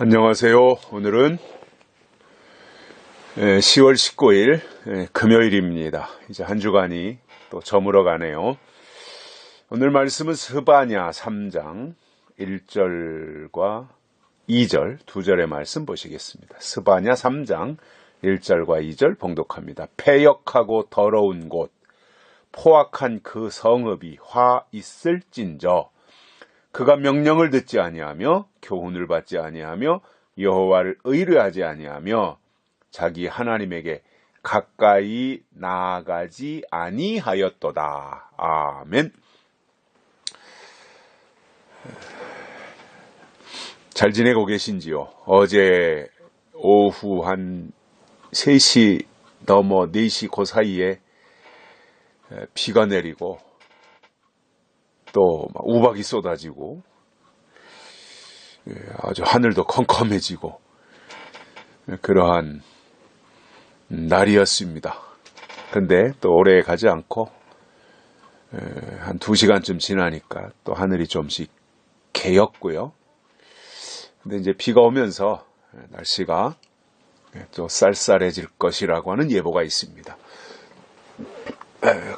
안녕하세요. 오늘은 10월 19일 금요일입니다. 이제 한 주간이 또 저물어 가네요. 오늘 말씀은 스바냐 3장 1절과 2절 두 절의 말씀 보시겠습니다. 스바냐 3장 1절과 2절 봉독합니다. 패역하고 더러운 곳 포악한 그 성읍이 화 있을진저 그가 명령을 듣지 아니하며 교훈을 받지 아니하며 여호와를 의뢰하지 아니하며 자기 하나님에게 가까이 나아가지 아니하였도다. 아멘. 잘 지내고 계신지요? 어제 오후 한 3시 넘어 4시 그 사이에 비가 내리고 또 우박이 쏟아지고 아주 하늘도 컴컴해지고 그러한 날이었습니다. 근데 또 오래 가지 않고 한 2시간쯤 지나니까 또 하늘이 좀씩 개였고요. 근데 이제 비가 오면서 날씨가 또 쌀쌀해질 것이라고 하는 예보가 있습니다.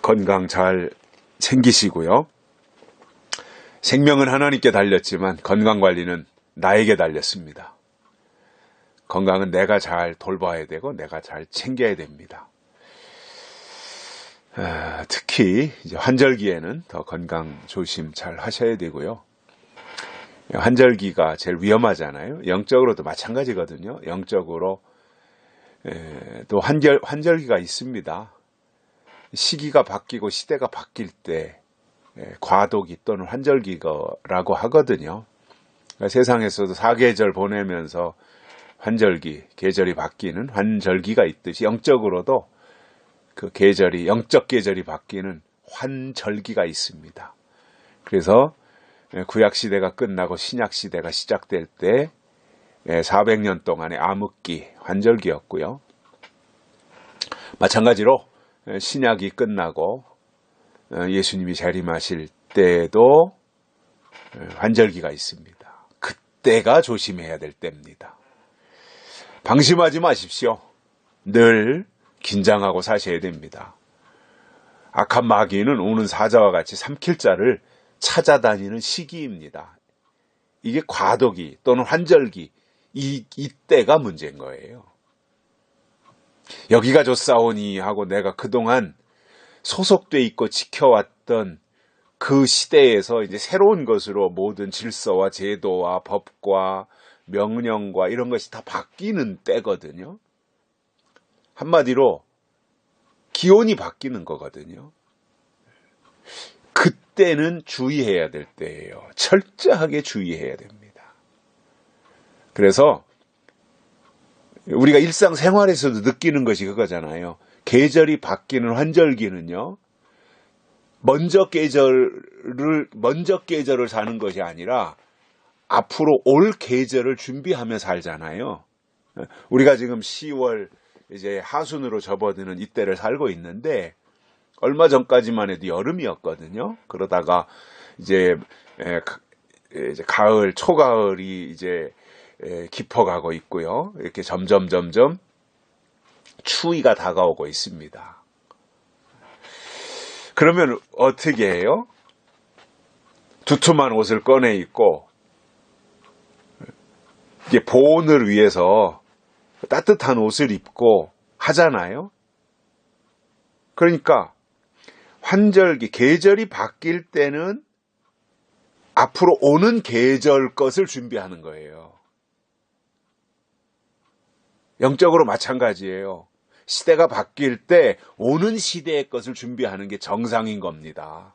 건강 잘 챙기시고요. 생명은 하나님께 달렸지만 건강관리는 나에게 달렸습니다. 건강은 내가 잘 돌봐야 되고 내가 잘 챙겨야 됩니다. 특히 이제 환절기에는 더 건강 조심 잘 하셔야 되고요. 환절기가 제일 위험하잖아요. 영적으로도 마찬가지거든요. 영적으로 또 환절기가 있습니다. 시기가 바뀌고 시대가 바뀔 때 과도기 또는 환절기라고 하거든요. 그러니까 세상에서도 사계절 보내면서 환절기, 계절이 바뀌는 환절기가 있듯이 영적으로도 그 계절이, 영적 계절이 바뀌는 환절기가 있습니다. 그래서 구약시대가 끝나고 신약시대가 시작될 때 400년 동안의 암흑기, 환절기였고요. 마찬가지로 신약이 끝나고 예수님이 재림하실 때에도 환절기가 있습니다. 그때가 조심해야 될 때입니다. 방심하지 마십시오. 늘 긴장하고 사셔야 됩니다. 악한 마귀는 오는 사자와 같이 삼킬 자를 찾아다니는 시기입니다. 이게 과도기 또는 환절기, 이때가 문제인 거예요. 여기가 좋사오니 하고 내가 그동안 소속돼 있고 지켜왔던 그 시대에서 이제 새로운 것으로 모든 질서와 제도와 법과 명령과 이런 것이 다 바뀌는 때거든요. 한마디로 기온이 바뀌는 거거든요. 그때는 주의해야 될 때예요. 철저하게 주의해야 됩니다. 그래서 우리가 일상생활에서도 느끼는 것이 그거잖아요. 계절이 바뀌는 환절기는요, 먼저 계절을 사는 것이 아니라 앞으로 올 계절을 준비하며 살잖아요. 우리가 지금 10월 이제 하순으로 접어드는 이때를 살고 있는데 얼마 전까지만 해도 여름이었거든요. 그러다가 이제 가을, 초가을이 이제 깊어가고 있고요. 이렇게 점점 추위가 다가오고 있습니다. 그러면 어떻게 해요? 두툼한 옷을 꺼내 입고 이제 보온을 위해서 따뜻한 옷을 입고 하잖아요. 그러니까 환절기, 계절이 바뀔 때는 앞으로 오는 계절 것을 준비하는 거예요. 영적으로 마찬가지예요. 시대가 바뀔 때 오는 시대의 것을 준비하는 게 정상인 겁니다.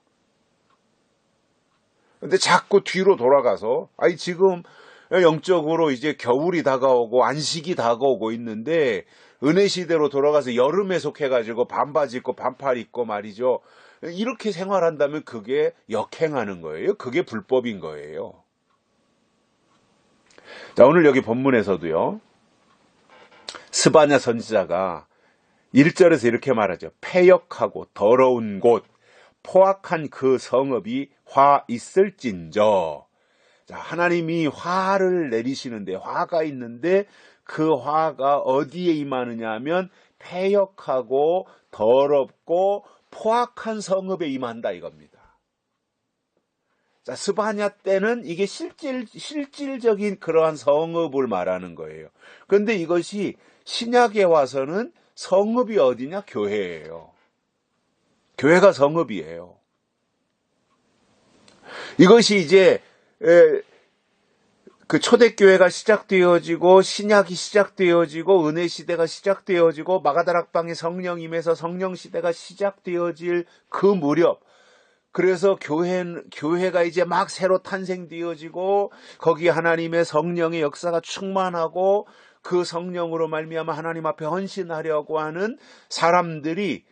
근데 자꾸 뒤로 돌아가서 지금 영적으로 이제 겨울이 다가오고 안식이 다가오고 있는데 은혜 시대로 돌아가서 여름에 속해가지고 반바지 입고 반팔 입고 말이죠. 이렇게 생활한다면 그게 역행하는 거예요. 그게 불법인 거예요. 자, 오늘 여기 본문에서도요. 스바냐 선지자가 1절에서 이렇게 말하죠. 패역하고 더러운 곳, 포악한 그 성읍이 화 있을진저 자, 하나님이 화를 내리시는데, 화가 있는데 그 화가 어디에 임하느냐 하면 패역하고 더럽고 포악한 성읍에 임한다 이겁니다. 자, 스바냐 때는 이게 실질적인 그러한 성읍을 말하는 거예요. 그런데 이것이 신약에 와서는 성읍이 어디냐? 교회예요. 교회가 성읍이에요. 이것이 이제 그 초대교회가 시작되어지고 신약이 시작되어지고 은혜 시대가 시작되어지고 마가다락방에 성령 임해서 성령 시대가 시작되어질 그 무렵, 그래서 교회가 이제 막 새로 탄생되어지고 거기 하나님의 성령의 역사가 충만하고 그 성령으로 말미암아 하나님 앞에 헌신하려고 하는 사람들이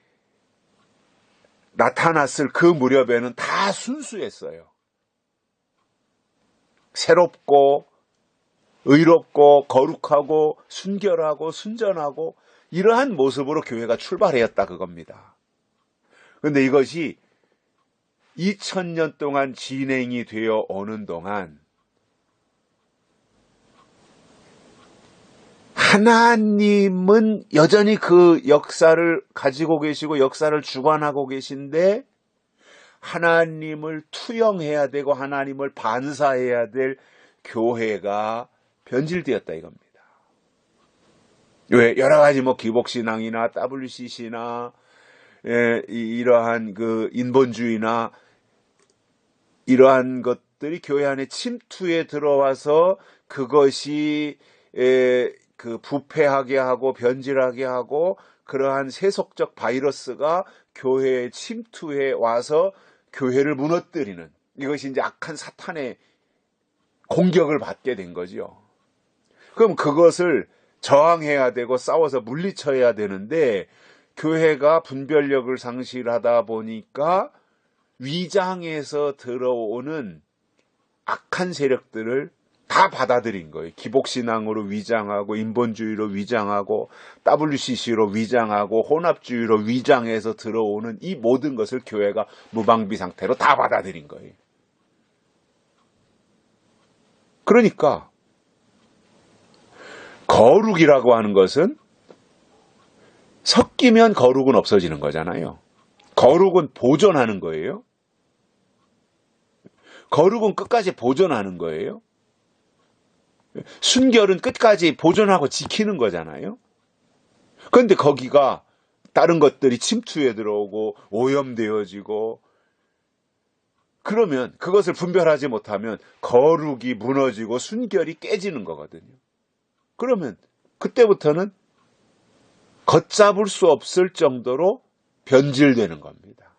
나타났을 그 무렵에는 다 순수했어요. 새롭고 의롭고 거룩하고 순결하고 순전하고 이러한 모습으로 교회가 출발하였다 그겁니다. 그런데 이것이 2000년 동안 진행이 되어 오는 동안 하나님은 여전히 그 역사를 가지고 계시고 역사를 주관하고 계신데 하나님을 투영해야 되고 하나님을 반사해야 될 교회가 변질되었다 이겁니다. 왜? 여러 가지 기복신앙이나 WCC나 이러한 그 인본주의나 이러한 것들이 교회 안에 침투에 들어와서 그것이 그 부패하게 하고 변질하게 하고 그러한 세속적 바이러스가 교회에 침투해 와서 교회를 무너뜨리는, 이것이 이제 악한 사탄의 공격을 받게 된 거죠. 그럼 그것을 저항해야 되고 싸워서 물리쳐야 되는데 교회가 분별력을 상실하다 보니까 위장에서 들어오는 악한 세력들을 다 받아들인 거예요. 기복신앙으로 위장하고 인본주의로 위장하고 WCC로 위장하고 혼합주의로 위장해서 들어오는 이 모든 것을 교회가 무방비 상태로 다 받아들인 거예요. 그러니까 거룩이라고 하는 것은 섞이면 거룩은 없어지는 거잖아요. 거룩은 보존하는 거예요. 거룩은 끝까지 보존하는 거예요. 순결은 끝까지 보존하고 지키는 거잖아요. 그런데 거기가 다른 것들이 침투해 들어오고 오염되어지고 그러면 그것을 분별하지 못하면 거룩이 무너지고 순결이 깨지는 거거든요. 그러면 그때부터는 걷잡을 수 없을 정도로 변질되는 겁니다.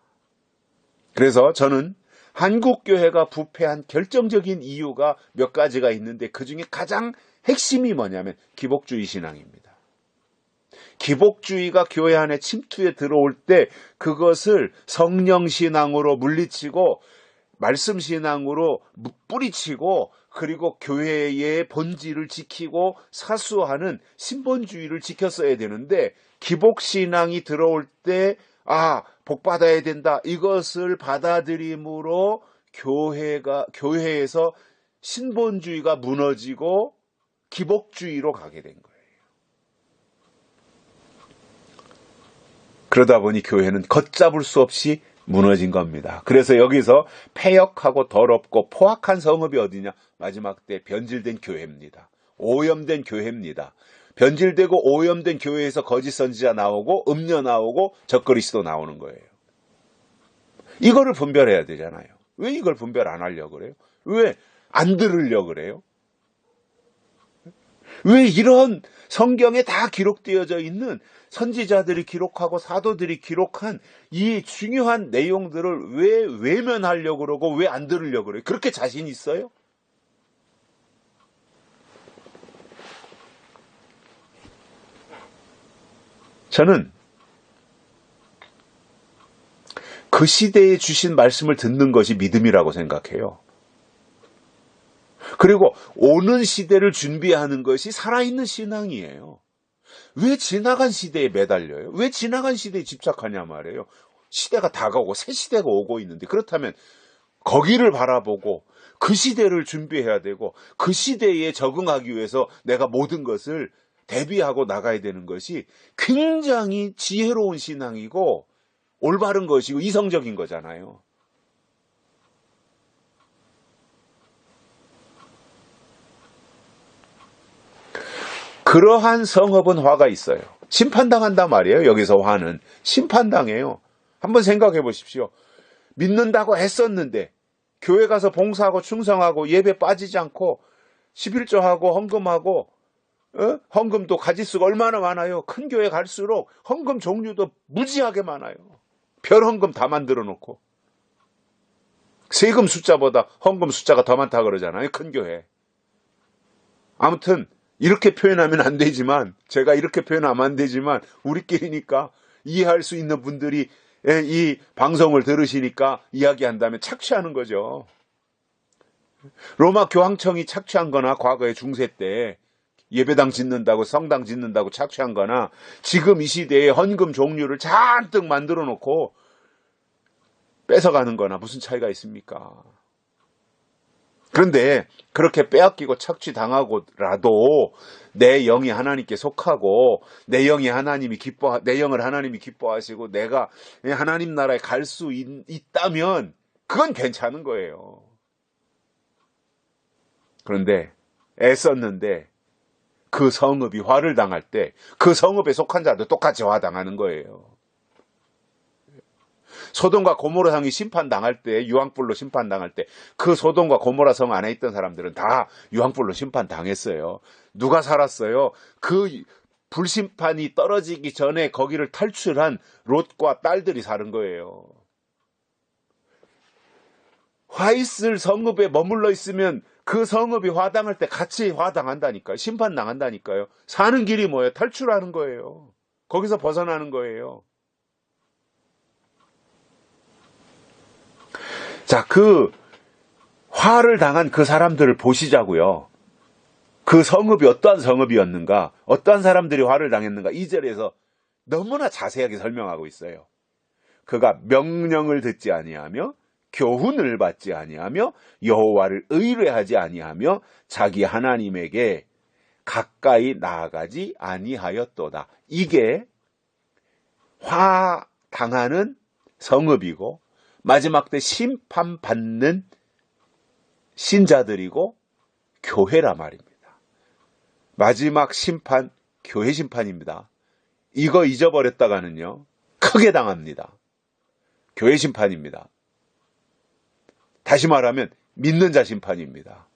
그래서 저는 한국교회가 부패한 결정적인 이유가 몇 가지가 있는데 그중에 가장 핵심이 뭐냐면 기복주의 신앙입니다. 기복주의가 교회 안에 침투해 들어올 때 그것을 성령신앙으로 물리치고 말씀신앙으로 뿌리치고 그리고 교회의 본질을 지키고 사수하는 신본주의를 지켰어야 되는데 기복신앙이 들어올 때 복받아야 된다. 이것을 받아들임으로 교회에서 신본주의가 무너지고 기복주의로 가게 된 거예요. 그러다 보니 교회는 걷잡을 수 없이 무너진 겁니다. 그래서 여기서 패역하고 더럽고 포악한 성읍이 어디냐? 마지막 때 변질된 교회입니다. 오염된 교회입니다. 변질되고 오염된 교회에서 거짓 선지자 나오고 음녀 나오고 적그리스도 나오는 거예요. 이거를 분별해야 되잖아요. 왜 이걸 분별 안 하려고 그래요? 왜 안 들으려고 그래요? 왜 이런 성경에 다 기록되어져 있는 선지자들이 기록하고 사도들이 기록한 이 중요한 내용들을 왜 외면하려고 그러고 왜 안 들으려고 그래요? 그렇게 자신 있어요? 저는 그 시대에 주신 말씀을 듣는 것이 믿음이라고 생각해요. 그리고 오는 시대를 준비하는 것이 살아있는 신앙이에요. 왜 지나간 시대에 매달려요? 왜 지나간 시대에 집착하냐 말이에요. 시대가 다가오고 새 시대가 오고 있는데 그렇다면 거기를 바라보고 그 시대를 준비해야 되고 그 시대에 적응하기 위해서 내가 모든 것을 대비하고 나가야 되는 것이 굉장히 지혜로운 신앙이고 올바른 것이고 이성적인 거잖아요. 그러한 성읍은 화가 있어요. 심판당한단 말이에요. 여기서 화는 심판당해요. 한번 생각해 보십시오. 믿는다고 했었는데 교회 가서 봉사하고 충성하고 예배 빠지지 않고 11조하고 헌금하고 헌금도 가지수가 얼마나 많아요. 큰 교회 갈수록 헌금 종류도 무지하게 많아요. 별 헌금 다 만들어 놓고 세금 숫자보다 헌금 숫자가 더 많다 그러잖아요. 큰 교회. 아무튼 이렇게 표현하면 안 되지만 제가 이렇게 표현하면 안 되지만 우리끼리니까 이해할 수 있는 분들이 이 방송을 들으시니까 이야기한다면 착취하는 거죠. 로마 교황청이 착취한 거나 과거에 중세 때 예배당 짓는다고 성당 짓는다고 착취한 거나 지금 이 시대에 헌금 종류를 잔뜩 만들어 놓고 뺏어가는 거나 무슨 차이가 있습니까? 그런데 그렇게 빼앗기고 착취당하고라도 내 영이 하나님께 속하고 내 영을 하나님이 기뻐하시고 내가 하나님 나라에 갈 수 있다면 그건 괜찮은 거예요. 그런데 애썼는데 그 성읍이 화를 당할 때 그 성읍에 속한 자도 똑같이 화당하는 거예요. 소돔과 고모라 성이 심판당할 때, 유황불로 심판당할 때 그 소돔과 고모라 성 안에 있던 사람들은 다 유황불로 심판당했어요. 누가 살았어요? 그 불심판이 떨어지기 전에 거기를 탈출한 롯과 딸들이 사는 거예요. 화 있을 성읍에 머물러 있으면 그 성읍이 화당할 때 같이 화당한다니까요. 심판당한다니까요. 사는 길이 뭐예요? 탈출하는 거예요. 거기서 벗어나는 거예요. 자, 그 화를 당한 그 사람들을 보시자고요. 그 성읍이 어떠한 성읍이었는가, 어떠한 사람들이 화를 당했는가 2절에서 너무나 자세하게 설명하고 있어요. 그가 명령을 듣지 아니하며 교훈을 받지 아니하며 여호와를 의뢰하지 아니하며 자기 하나님에게 가까이 나아가지 아니하였도다. 이게 화 당하는 성읍이고 마지막 때 심판받는 신자들이고 교회라 말입니다. 마지막 심판, 교회 심판입니다. 이거 잊어버렸다가는요, 크게 당합니다. 교회 심판입니다. 다시 말하면 믿는 자 심판입니다.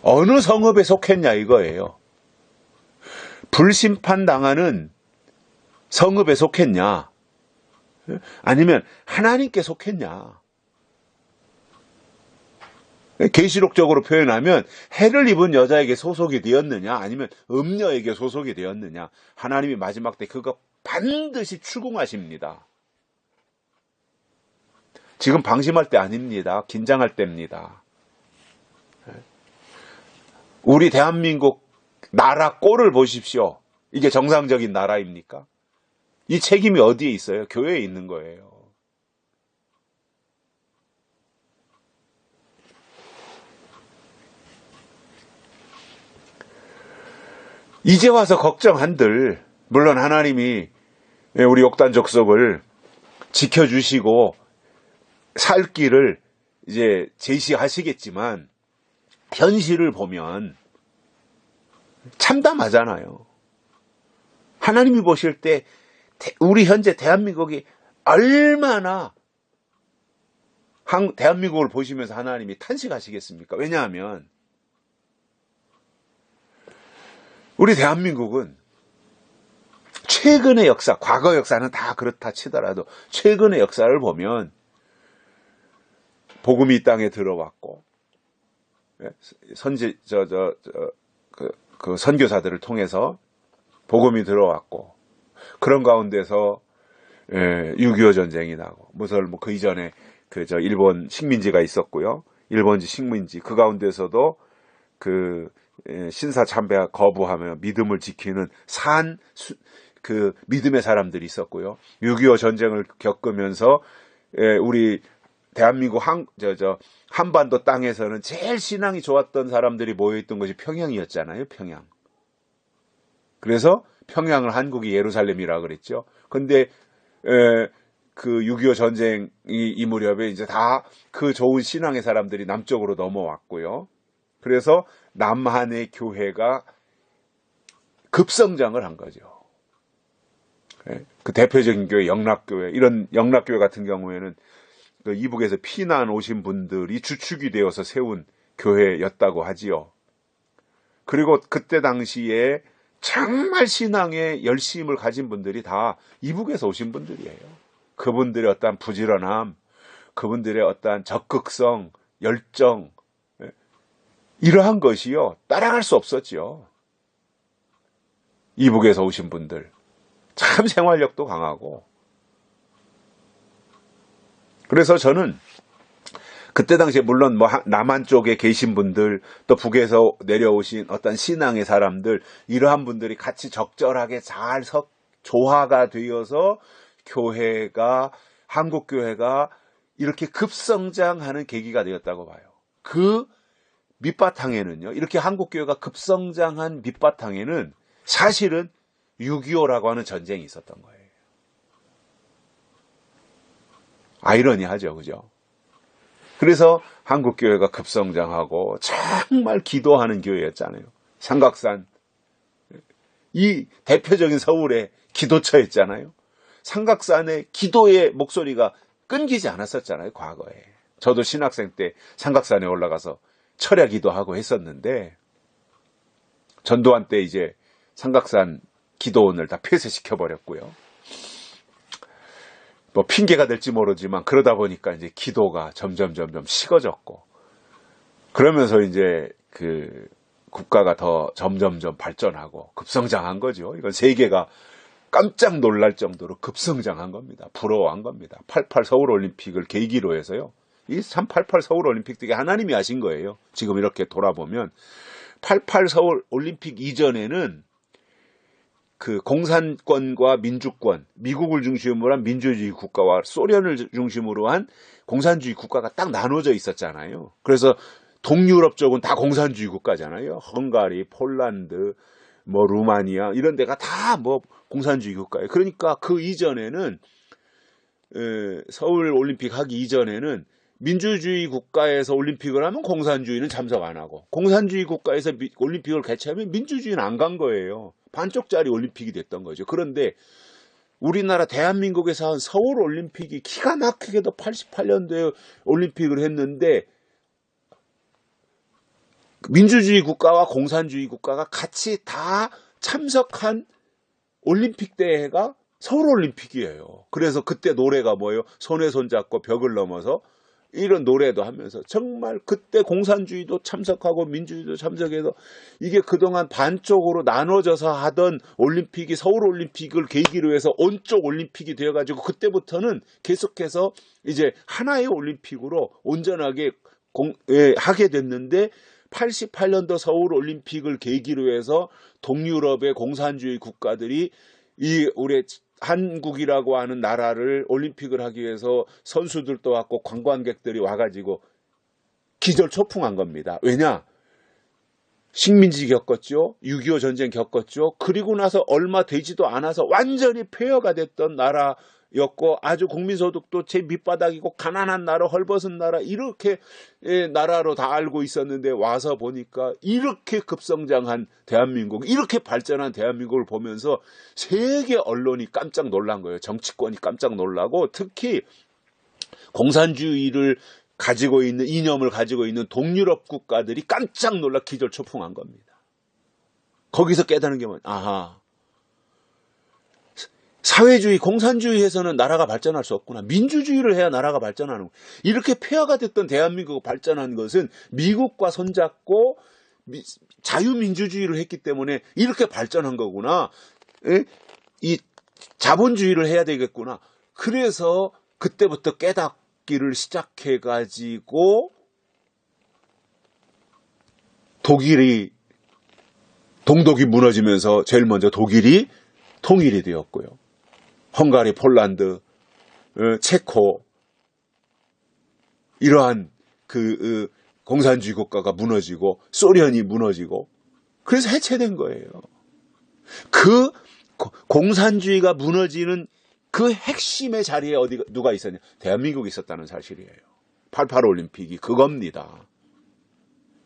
어느 성읍에 속했냐 이거예요. 불심판 당하는 성읍에 속했냐? 아니면 하나님께 속했냐? 계시록적으로 표현하면 해를 입은 여자에게 소속이 되었느냐? 아니면 음녀에게 소속이 되었느냐? 하나님이 마지막 때 그거 반드시 추궁하십니다. 지금 방심할 때 아닙니다. 긴장할 때입니다. 우리 대한민국 나라 꼴을 보십시오. 이게 정상적인 나라입니까? 이 책임이 어디에 있어요? 교회에 있는 거예요. 이제 와서 걱정한들, 물론 하나님이 우리 욕단 족속을 지켜주시고 살 길을 이제 제시하시겠지만 현실을 보면 참담하잖아요. 하나님이 보실 때 우리 현재 대한민국이 얼마나 대한민국을 보시면서 하나님이 탄식하시겠습니까? 왜냐하면 우리 대한민국은 최근의 역사, 과거 역사는 다 그렇다 치더라도 최근의 역사를 보면 복음이 이 땅에 들어왔고 그 선교사들을 통해서 복음이 들어왔고 그런 가운데서 6.25 전쟁이 나고 무슨 그 이전에 일본 식민지가 있었고요. 일본지 식민지 그 가운데서도 그 신사 참배 거부하며 믿음을 지키는 그 믿음의 사람들이 있었고요. 6.25 전쟁을 겪으면서 우리 대한민국 한반도 땅에서는 제일 신앙이 좋았던 사람들이 모여있던 것이 평양이었잖아요. 평양. 그래서 평양을 한국이 예루살렘이라 그랬죠. 근데 그 6.25 전쟁 이 무렵에 이제 다 그 좋은 신앙의 사람들이 남쪽으로 넘어왔고요. 그래서 남한의 교회가 급성장을 한 거죠. 그 대표적인 교회 영락교회, 이런 영락교회 같은 경우에는 그 이북에서 피난 오신 분들이 주축이 되어서 세운 교회였다고 하지요. 그리고 그때 당시에 정말 신앙에 열심을 가진 분들이 다 이북에서 오신 분들이에요. 그분들의 어떠한 부지런함, 그분들의 어떠한 적극성, 열정, 이러한 것이요, 따라갈 수 없었죠. 이북에서 오신 분들 참 생활력도 강하고. 그래서 저는 그때 당시에 물론 뭐 남한 쪽에 계신 분들, 또 북에서 내려오신 어떤 신앙의 사람들, 이러한 분들이 같이 적절하게 잘 조화가 되어서 교회가, 한국 교회가 이렇게 급성장하는 계기가 되었다고 봐요. 그 밑바탕에는요, 이렇게 한국 교회가 급성장한 밑바탕에는 사실은 6.25라고 하는 전쟁이 있었던 거예요. 아이러니하죠, 그죠? 그래서 한국 교회가 급성장하고 정말 기도하는 교회였잖아요. 삼각산, 이 대표적인 서울의 기도처였잖아요. 삼각산의 기도의 목소리가 끊기지 않았었잖아요, 과거에. 저도 신학생 때 삼각산에 올라가서 철야 기도하고 했었는데, 전두환 때 이제 삼각산 기도원을 다 폐쇄시켜버렸고요. 뭐 핑계가 될지 모르지만 그러다 보니까 이제 기도가 점점 식어졌고, 그러면서 이제 그 국가가 더 점점 발전하고 급성장한 거죠. 이건 세계가 깜짝 놀랄 정도로 급성장한 겁니다. 부러워한 겁니다. 88 서울올림픽을 계기로 해서요. 이 참 88 서울올림픽 되게 하나님이 하신 거예요. 지금 이렇게 돌아보면 88 서울올림픽 이전에는 그 공산권과 민주권, 미국을 중심으로 한 민주주의 국가와 소련을 중심으로 한 공산주의 국가가 딱 나눠져 있었잖아요. 그래서 동유럽 쪽은 다 공산주의 국가잖아요. 헝가리, 폴란드, 뭐 루마니아 이런 데가 다 뭐 공산주의 국가예요. 그러니까 그 이전에는 서울 올림픽 하기 이전에는 민주주의 국가에서 올림픽을 하면 공산주의는 참석 안 하고, 공산주의 국가에서 올림픽을 개최하면 민주주의는 안 간 거예요. 반쪽짜리 올림픽이 됐던 거죠. 그런데 우리나라 대한민국에서 한 서울 올림픽이 기가 막히게도 88년도에 올림픽을 했는데, 민주주의 국가와 공산주의 국가가 같이 다 참석한 올림픽 대회가 서울올림픽이에요. 그래서 그때 노래가 뭐예요? 손에 손잡고 벽을 넘어서, 이런 노래도 하면서 정말 그때 공산주의도 참석하고 민주주의도 참석해서, 이게 그동안 반쪽으로 나눠져서 하던 올림픽이 서울올림픽을 계기로 해서 온쪽 올림픽이 되어가지고, 그때부터는 계속해서 이제 하나의 올림픽으로 온전하게 하게 됐는데, 88년도 서울올림픽을 계기로 해서 동유럽의 공산주의 국가들이 이 우리 한국이라고 하는 나라를 올림픽을 하기 위해서 선수들도 왔고 관광객들이 와가지고 기절초풍한 겁니다. 왜냐? 식민지 겪었죠. 6.25 전쟁 겪었죠. 그리고 나서 얼마 되지도 않아서 완전히 폐허가 됐던 나라였고, 아주 국민소득도 제 밑바닥이고 가난한 나라, 헐벗은 나라, 이렇게 나라로 다 알고 있었는데, 와서 보니까 이렇게 급성장한 대한민국, 이렇게 발전한 대한민국을 보면서 세계 언론이 깜짝 놀란 거예요. 정치권이 깜짝 놀라고, 특히 공산주의를 가지고 있는, 이념을 가지고 있는 동유럽 국가들이 깜짝 놀라 기절초풍한 겁니다. 거기서 깨닫는 게 뭐냐? 아하, 사회주의, 공산주의에서는 나라가 발전할 수 없구나. 민주주의를 해야 나라가 발전하는 거야. 이렇게 폐허가 됐던 대한민국이 발전한 것은 미국과 손잡고 자유민주주의를 했기 때문에 이렇게 발전한 거구나. 이 자본주의를 해야 되겠구나. 그래서 그때부터 깨닫기를 시작해가지고 동독이 무너지면서 제일 먼저 독일이 통일이 되었고요. 헝가리, 폴란드, 체코, 이러한 공산주의 국가가 무너지고 소련이 무너지고 그래서 해체된 거예요. 그 공산주의가 무너지는 그 핵심의 자리에 누가 있었냐? 대한민국이 있었다는 사실이에요. 88 올림픽이 그겁니다.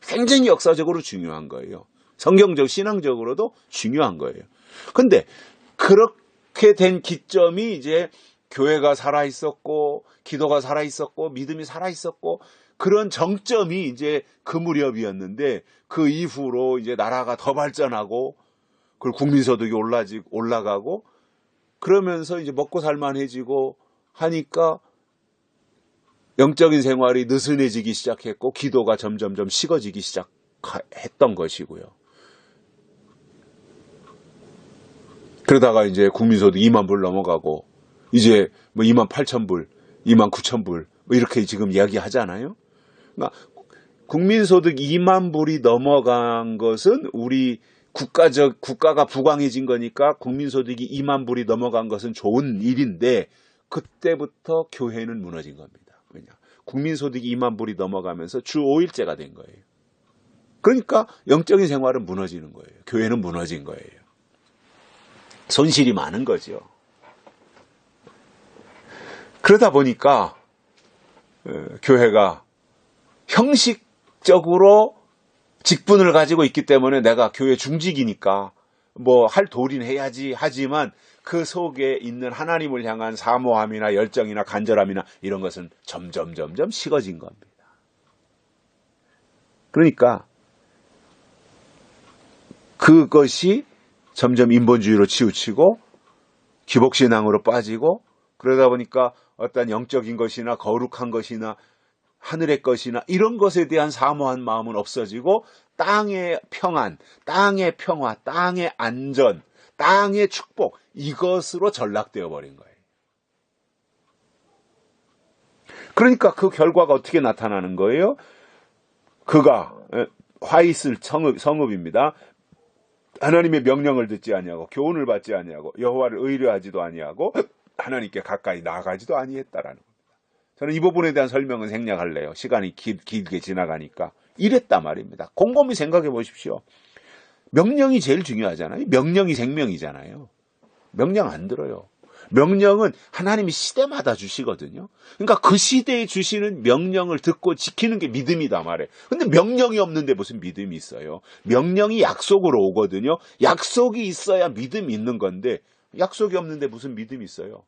굉장히 역사적으로 중요한 거예요. 성경적, 신앙적으로도 중요한 거예요. 근데 그렇게 된 기점이 이제 교회가 살아있었고, 기도가 살아있었고, 믿음이 살아있었고, 그런 정점이 이제 그 무렵이었는데, 그 이후로 이제 나라가 더 발전하고, 그리고 국민소득이 올라가고, 그러면서 이제 먹고 살만해지고 하니까 영적인 생활이 느슨해지기 시작했고, 기도가 점점점 식어지기 시작했던 것이고요. 그러다가 이제 국민소득 2만 불 넘어가고, 이제 뭐 2만 8천 불, 2만 9천 불, 뭐 이렇게 지금 이야기 하잖아요. 그러니까 국민소득 2만 불이 넘어간 것은 우리 국가가 부강해진 거니까 국민소득이 2만 불이 넘어간 것은 좋은 일인데, 그때부터 교회는 무너진 겁니다. 왜냐? 국민소득이 2만 불이 넘어가면서 주 5일제가 된 거예요. 그러니까 영적인 생활은 무너지는 거예요. 교회는 무너진 거예요. 손실이 많은 거죠. 그러다 보니까 교회가 형식적으로 직분을 가지고 있기 때문에 내가 교회 중직이니까 뭐 할 도리는 해야지 하지만 그 속에 있는 하나님을 향한 사모함이나 열정이나 간절함이나 이런 것은 점점 식어진 겁니다. 그러니까 그것이 점점 인본주의로 치우치고 기복신앙으로 빠지고, 그러다 보니까 어떤 영적인 것이나 거룩한 것이나 하늘의 것이나 이런 것에 대한 사모한 마음은 없어지고, 땅의 평안, 땅의 평화, 땅의 안전, 땅의 축복, 이것으로 전락되어 버린 거예요. 그러니까 그 결과가 어떻게 나타나는 거예요? 그가 화이슬 성읍입니다. 하나님의 명령을 듣지 아니하고 교훈을 받지 아니하고 여호와를 의뢰하지도 아니하고 하나님께 가까이 나아가지도 아니했다라는 겁니다. 저는 이 부분에 대한 설명은 생략할래요. 시간이 길게 지나가니까. 이랬다 말입니다. 곰곰이 생각해 보십시오. 명령이 제일 중요하잖아요. 명령이 생명이잖아요. 명령 안 들어요. 명령은 하나님이 시대마다 주시거든요. 그러니까 그 시대에 주시는 명령을 듣고 지키는 게 믿음이다 말이에요. 근데 명령이 없는데 무슨 믿음이 있어요? 명령이 약속으로 오거든요. 약속이 있어야 믿음이 있는 건데 약속이 없는데 무슨 믿음이 있어요?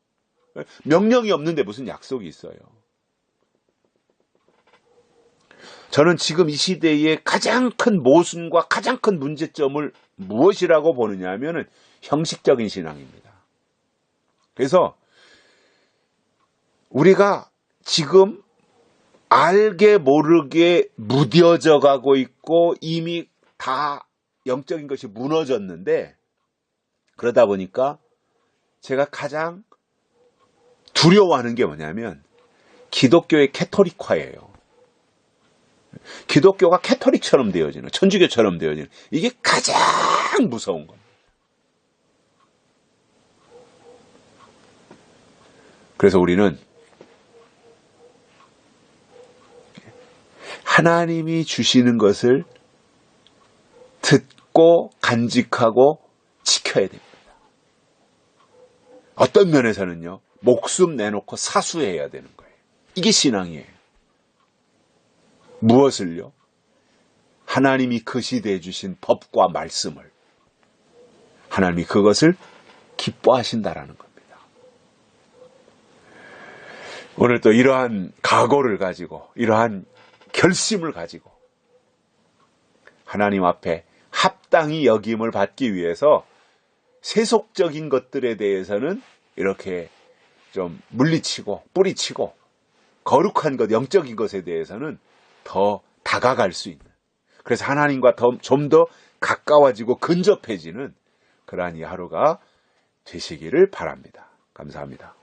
명령이 없는데 무슨 약속이 있어요? 저는 지금 이 시대의 가장 큰 모순과 가장 큰 문제점을 무엇이라고 보느냐 하면은 형식적인 신앙입니다. 그래서 우리가 지금 알게 모르게 무뎌져 가고 있고 이미 다 영적인 것이 무너졌는데, 그러다 보니까 제가 가장 두려워하는 게 뭐냐면 기독교의 캐토릭화예요. 기독교가 캐토릭처럼 되어지는, 천주교처럼 되어지는, 이게 가장 무서운 겁니다. 그래서 우리는 하나님이 주시는 것을 듣고 간직하고 지켜야 됩니다. 어떤 면에서는요, 목숨 내놓고 사수해야 되는 거예요. 이게 신앙이에요. 무엇을요? 하나님이 그 시대에 주신 법과 말씀을, 하나님이 그것을 기뻐하신다라는 겁니다. 오늘 또 이러한 각오를 가지고, 이러한 결심을 가지고 하나님 앞에 합당히 여김을 받기 위해서 세속적인 것들에 대해서는 이렇게 좀 물리치고 뿌리치고, 거룩한 것, 영적인 것에 대해서는 더 다가갈 수 있는, 그래서 하나님과 좀 더 가까워지고 근접해지는 그러한 이 하루가 되시기를 바랍니다. 감사합니다.